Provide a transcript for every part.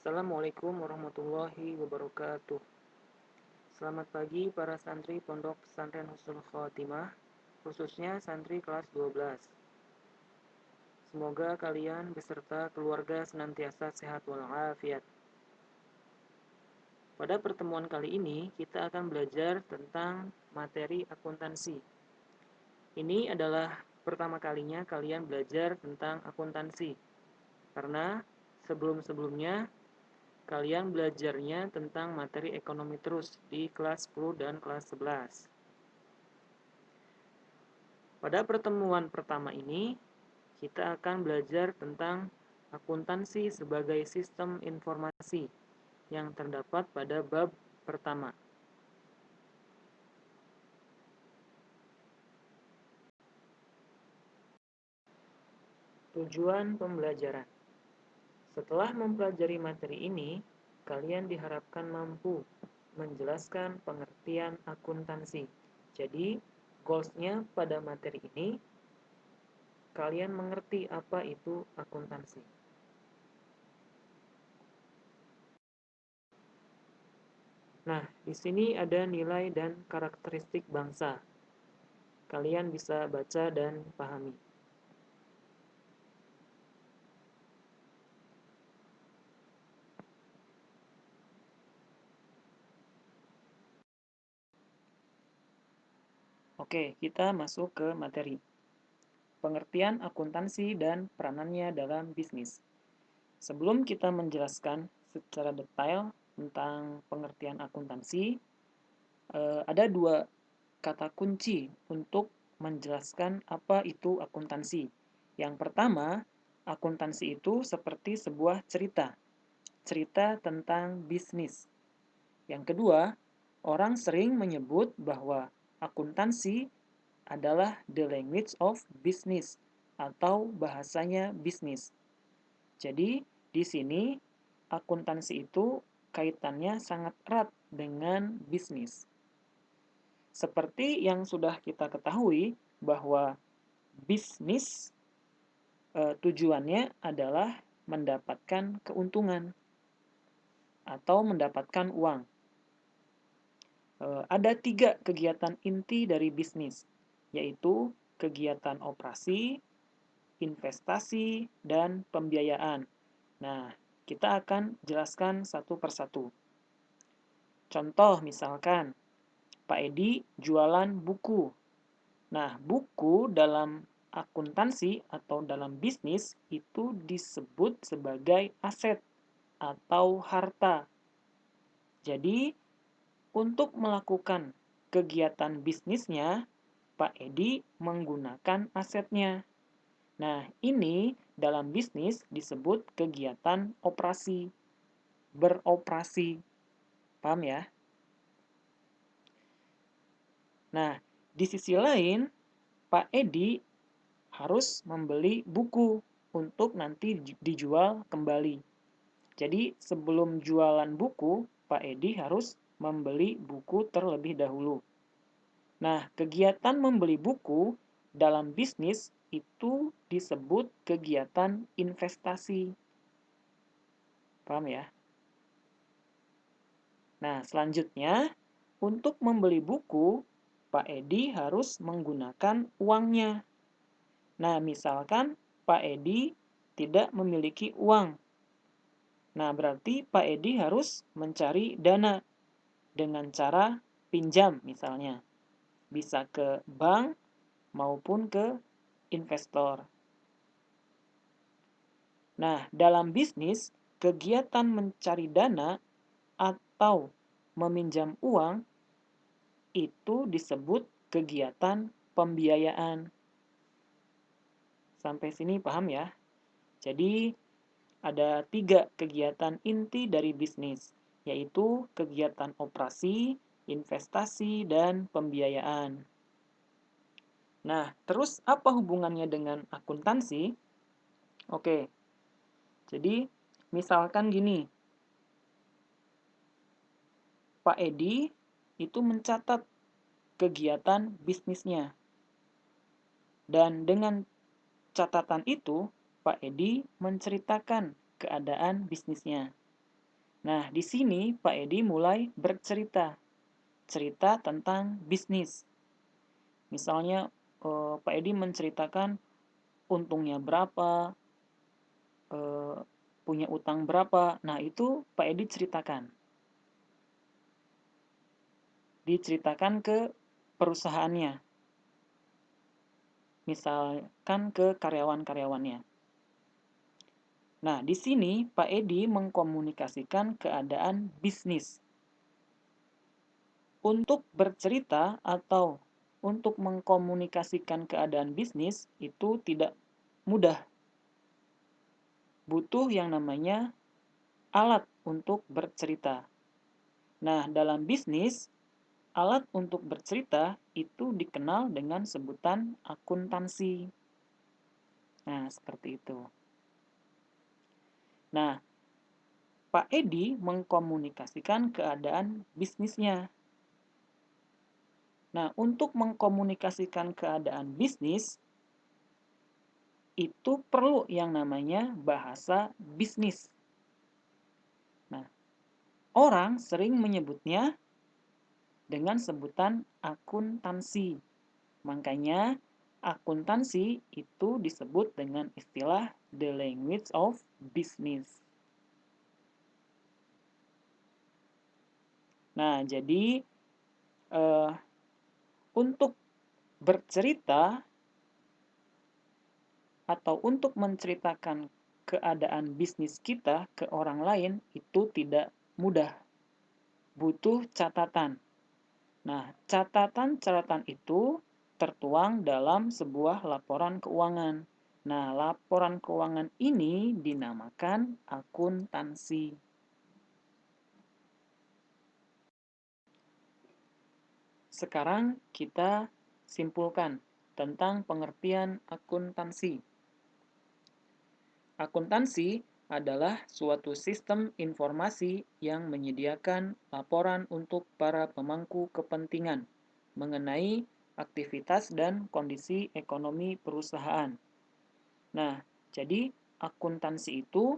Assalamualaikum warahmatullahi wabarakatuh. Selamat pagi para santri Pondok Pesantren Husnul Khotimah, khususnya santri kelas 12. Semoga kalian beserta keluarga senantiasa sehat walafiat. Pada pertemuan kali ini, kita akan belajar tentang materi akuntansi. Ini adalah pertama kalinya kalian belajar tentang akuntansi, karena sebelum-sebelumnya kalian belajarnya tentang materi ekonomi terus di kelas 10 dan kelas 11. Pada pertemuan pertama ini, kita akan belajar tentang akuntansi sebagai sistem informasi yang terdapat pada bab pertama. Tujuan pembelajaran. Setelah mempelajari materi ini, kalian diharapkan mampu menjelaskan pengertian akuntansi. Jadi, goals-nya pada materi ini, kalian mengerti apa itu akuntansi. Nah, di sini ada nilai dan karakteristik bangsa. Kalian bisa baca dan pahami. Oke, kita masuk ke materi. Pengertian akuntansi dan peranannya dalam bisnis. Sebelum kita menjelaskan secara detail tentang pengertian akuntansi, ada dua kata kunci untuk menjelaskan apa itu akuntansi. Yang pertama, akuntansi itu seperti sebuah cerita tentang bisnis. Yang kedua, orang sering menyebut bahwa akuntansi adalah the language of business atau bahasanya bisnis. Jadi, di sini akuntansi itu kaitannya sangat erat dengan bisnis. Seperti yang sudah kita ketahui bahwa bisnis tujuannya adalah mendapatkan keuntungan atau mendapatkan uang. Ada 3 kegiatan inti dari bisnis, yaitu kegiatan operasi, investasi, dan pembiayaan. Nah, kita akan jelaskan satu persatu. Contoh misalkan, Pak Edi jualan buku. Nah, buku dalam akuntansi atau dalam bisnis itu disebut sebagai aset atau harta. Jadi, untuk melakukan kegiatan bisnisnya, Pak Edi menggunakan asetnya. Nah, ini dalam bisnis disebut kegiatan operasi, beroperasi. Paham ya? Nah, di sisi lain, Pak Edi harus membeli buku untuk nanti dijual kembali. Jadi, sebelum jualan buku, Pak Edi harus membeli buku terlebih dahulu. Nah, kegiatan membeli buku dalam bisnis itu disebut kegiatan investasi. Paham ya? Nah, selanjutnya, untuk membeli buku, Pak Edi harus menggunakan uangnya. Nah, misalkan Pak Edi tidak memiliki uang. Nah, berarti Pak Edi harus mencari dana dengan cara pinjam misalnya. Bisa ke bank maupun ke investor. Nah, dalam bisnis, kegiatan mencari dana atau meminjam uang itu disebut kegiatan pembiayaan. Sampai sini paham ya? Jadi, ada 3 kegiatan inti dari bisnis, yaitu kegiatan operasi, investasi, dan pembiayaan. Nah, terus apa hubungannya dengan akuntansi? Oke, jadi misalkan gini, Pak Edi itu mencatat kegiatan bisnisnya. Dan dengan catatan itu, Pak Edi menceritakan keadaan bisnisnya. Nah, di sini Pak Edi mulai bercerita, cerita tentang bisnis. Misalnya, Pak Edi menceritakan untungnya berapa, eh, punya utang berapa. Nah, itu Pak Edi ceritakan. Diceritakan ke perusahaannya, misalkan ke karyawan-karyawannya. Nah, di sini Pak Edi mengkomunikasikan keadaan bisnis. Untuk bercerita atau untuk mengkomunikasikan keadaan bisnis itu tidak mudah. Butuh yang namanya alat untuk bercerita. Nah, dalam bisnis, alat untuk bercerita itu dikenal dengan sebutan akuntansi. Nah, seperti itu. Nah, Pak Edi mengkomunikasikan keadaan bisnisnya. Nah, untuk mengkomunikasikan keadaan bisnis, itu perlu yang namanya bahasa bisnis. Nah, orang sering menyebutnya dengan sebutan akuntansi. Makanya, akuntansi itu disebut dengan istilah the language of business. Nah, jadi untuk bercerita atau untuk menceritakan keadaan bisnis kita ke orang lain itu tidak mudah. Butuh catatan. Nah, catatan-catatan itu tertuang dalam sebuah laporan keuangan. Nah, laporan keuangan ini dinamakan akuntansi. Sekarang kita simpulkan tentang pengertian akuntansi. Akuntansi adalah suatu sistem informasi yang menyediakan laporan untuk para pemangku kepentingan mengenai aktivitas dan kondisi ekonomi perusahaan. Nah, jadi akuntansi itu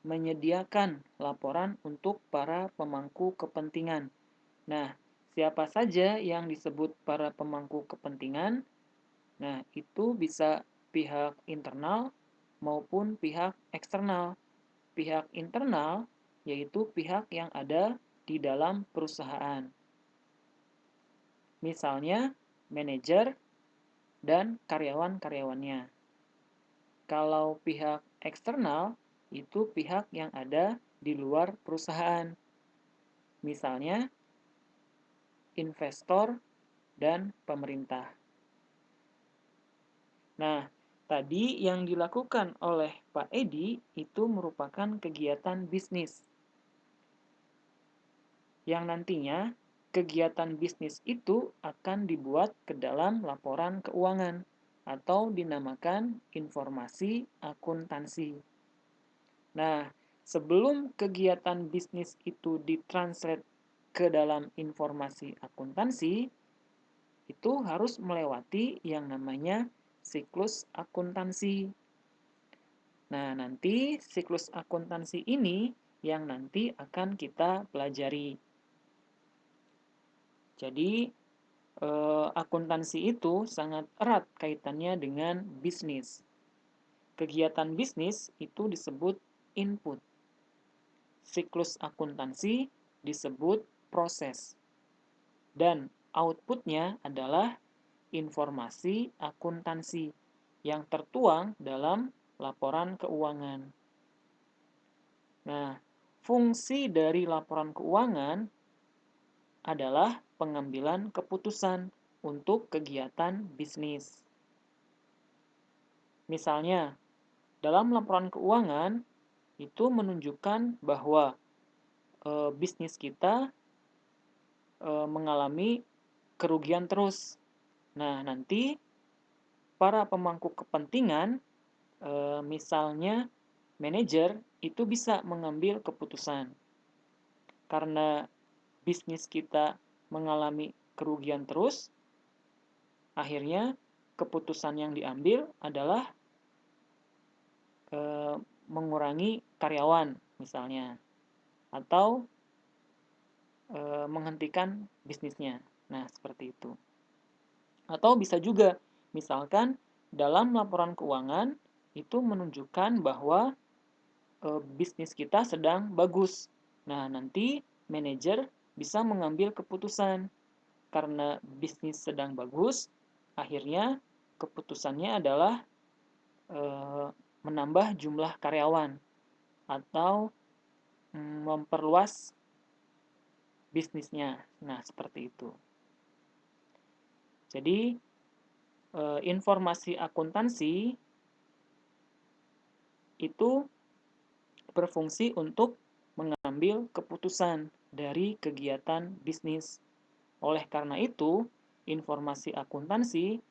menyediakan laporan untuk para pemangku kepentingan. Nah, siapa saja yang disebut para pemangku kepentingan? Nah, itu bisa pihak internal maupun pihak eksternal. Pihak internal yaitu pihak yang ada di dalam perusahaan. Misalnya, manajer dan karyawan-karyawannya. Kalau pihak eksternal, itu pihak yang ada di luar perusahaan. Misalnya, investor dan pemerintah. Nah, tadi yang dilakukan oleh Pak Edi itu merupakan kegiatan bisnis. Yang nantinya, kegiatan bisnis itu akan dibuat ke dalam laporan keuangan atau dinamakan informasi akuntansi. Nah, sebelum kegiatan bisnis itu ditranslate ke dalam informasi akuntansi, itu harus melewati yang namanya siklus akuntansi. Nah, nanti siklus akuntansi ini yang nanti akan kita pelajari. Jadi, akuntansi itu sangat erat kaitannya dengan bisnis. Kegiatan bisnis itu disebut input. Siklus akuntansi disebut proses. Dan outputnya adalah informasi akuntansi yang tertuang dalam laporan keuangan. Nah, fungsi dari laporan keuangan adalah pengambilan keputusan untuk kegiatan bisnis. Misalnya, dalam laporan keuangan itu menunjukkan bahwa bisnis kita mengalami kerugian terus. Nah, nanti para pemangku kepentingan, misalnya manajer, itu bisa mengambil keputusan. Karena bisnis kita mengalami kerugian terus, akhirnya keputusan yang diambil adalah mengurangi karyawan misalnya, atau menghentikan bisnisnya. Nah, seperti itu. Atau bisa juga, misalkan dalam laporan keuangan itu menunjukkan bahwa bisnis kita sedang bagus. Nah, nanti manajer bisa mengambil keputusan. Karena bisnis sedang bagus, akhirnya keputusannya adalah menambah jumlah karyawan atau memperluas bisnisnya. Nah, seperti itu. Jadi, informasi akuntansi itu berfungsi untuk mengambil keputusan dari kegiatan bisnis. Oleh karena itu, informasi akuntansi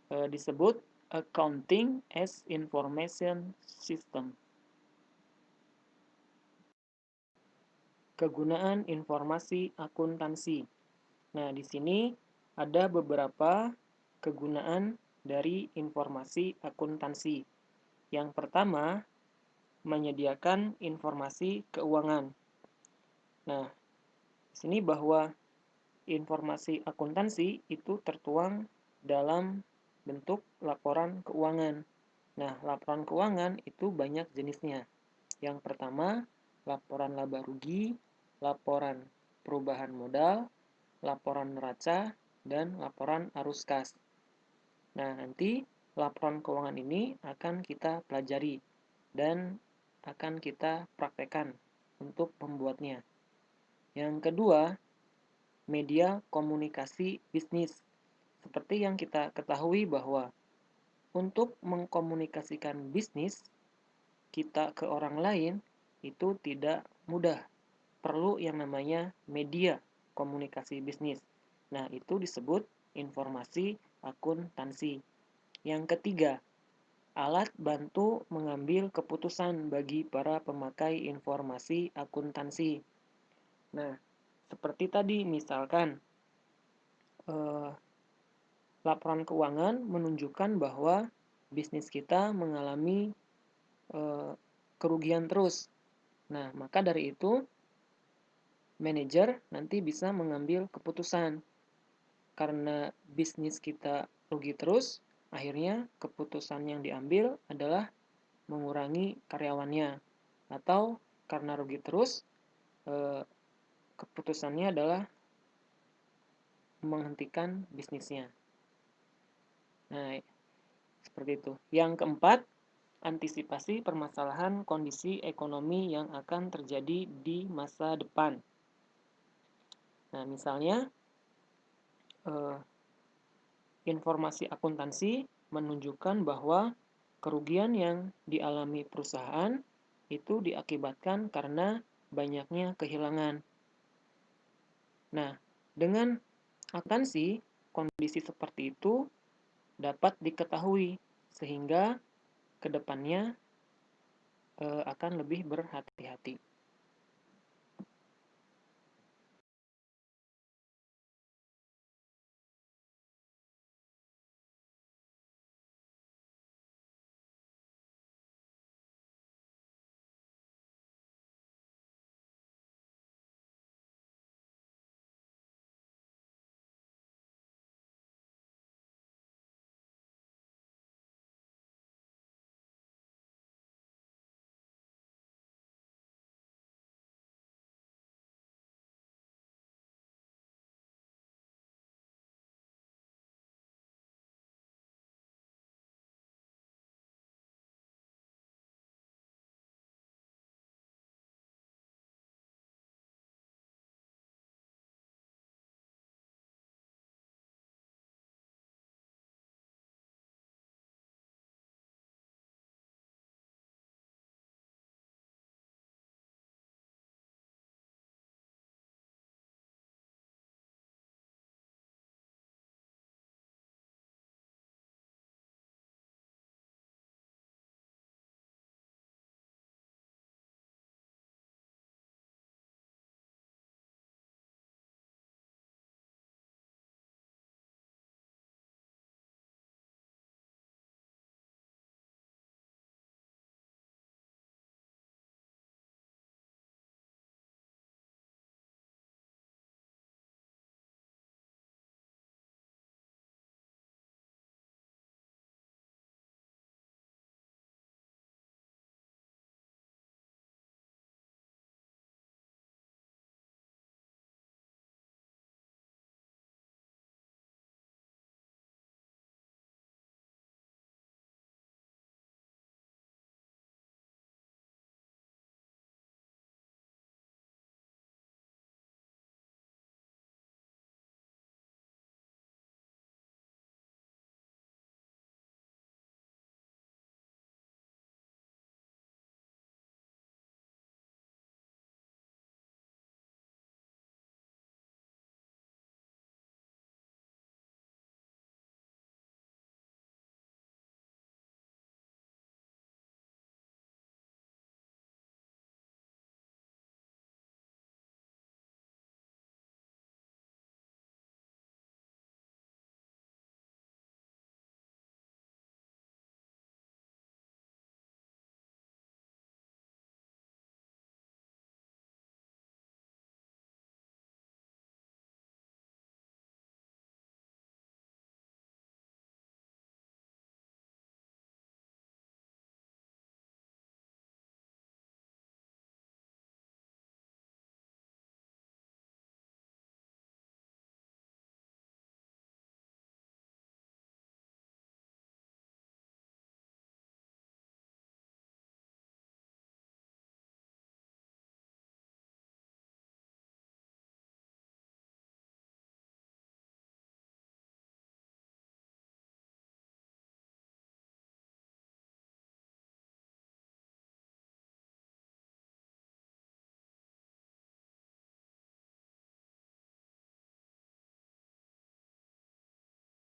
disebut Accounting as Information System. Kegunaan informasi akuntansi. Nah, di sini ada beberapa kegunaan dari informasi akuntansi. Yang pertama, menyediakan informasi keuangan. Nah, di sini bahwa informasi akuntansi itu tertuang dalam bentuk laporan keuangan. Nah, laporan keuangan itu banyak jenisnya. Yang pertama, laporan laba rugi, laporan perubahan modal, laporan neraca, dan laporan arus kas. Nah, nanti laporan keuangan ini akan kita pelajari dan akan kita praktekkan untuk membuatnya. Yang kedua, media komunikasi bisnis. Seperti yang kita ketahui bahwa untuk mengkomunikasikan bisnis kita ke orang lain itu tidak mudah. Perlu yang namanya media komunikasi bisnis. Nah, itu disebut informasi akuntansi. Yang ketiga, alat bantu mengambil keputusan bagi para pemakai informasi akuntansi. Nah, seperti tadi misalkan laporan keuangan menunjukkan bahwa bisnis kita mengalami kerugian terus. Nah, maka dari itu manajer nanti bisa mengambil keputusan. Karena bisnis kita rugi terus, akhirnya keputusan yang diambil adalah mengurangi karyawannya. Atau karena rugi terus, keputusannya adalah menghentikan bisnisnya. Nah, seperti itu. Yang keempat, antisipasi permasalahan kondisi ekonomi yang akan terjadi di masa depan. Nah, misalnya informasi akuntansi menunjukkan bahwa kerugian yang dialami perusahaan itu diakibatkan karena banyaknya kehilangan. Nah, dengan akuntansi, kondisi seperti itu dapat diketahui sehingga ke depannya akan lebih berhati-hati.